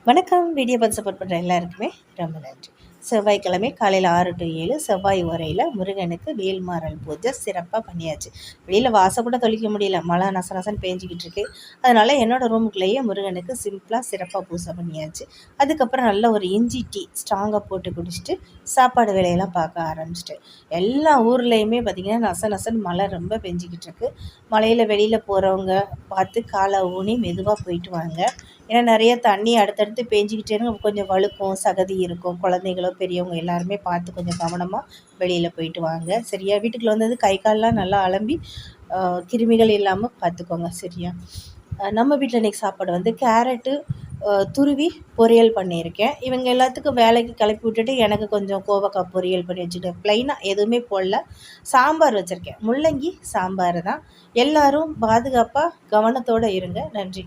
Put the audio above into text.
வணக்கம். வீடியோ பார்த்து சப்போர்ட் பண்ணுற எல்லாருக்குமே ரொம்ப நன்றி. செவ்வாய்க்கிழமை காலையில் 6 to 7 செவ்வாய் உரையில் முருகனுக்கு வேல்மாறல் பூஜை சிறப்பாக பண்ணியாச்சு. வெளியில் வாசல் கூட தொளிக்க முடியல, மழை நசனசன்னு பேஞ்சிக்கிட்டு இருக்கு. அதனால் என்னோடய ரூமுக்குள்ளேயே முருகனுக்கு சிம்பிளாக சிறப்பாக பூஜை பண்ணியாச்சு. அதுக்கப்புறம் நல்ல ஒரு இஞ்சி டீ ஸ்ட்ராங்காக போட்டு குடிச்சிட்டு சாப்பாடு வேலையெல்லாம் பார்க்க ஆரம்பிச்சிட்டேன். எல்லா ஊர்லேயுமே பார்த்திங்கன்னா நசனசன்னு மழை ரொம்ப பெஞ்சிக்கிட்டு இருக்கு. மழையில் வெளியில் போகிறவங்க பார்த்து காலை ஊனி மெதுவாக போயிட்டு வாங்க. ஏன்னா நிறைய தண்ணி அடுத்தடுத்து பேஞ்சிக்கிட்டேன்னு கொஞ்சம் வழுக்கும், சகதி இருக்கும். குழந்தைங்களோ பெரியவங்க எல்லாருமே பார்த்து கொஞ்சம் கவனமாக வெளியில் போயிட்டு வாங்க. சரியா? வீட்டுக்குள்ளே வந்தது கை கால்லாம் நல்லா அலம்பி கிருமிகள் இல்லாமல் பார்த்துக்கோங்க. சரியா? நம்ம வீட்டில் இன்றைக்கி சாப்பாடு வந்து கேரட்டு துருவி பொரியல் பண்ணியிருக்கேன். இவங்க எல்லாத்துக்கும் வேலைக்கு கிளப்பி விட்டுட்டு எனக்கு கொஞ்சம் கோவக்காய் பொரியல் பண்ணி வச்சுட்டேன். ப்ளைனாக எதுவுமே போடல. சாம்பார் வச்சுருக்கேன். முள்ளங்கி சாம்பார் தான். எல்லோரும் பாதுகாப்பாக கவனத்தோடு இருங்க. நன்றி.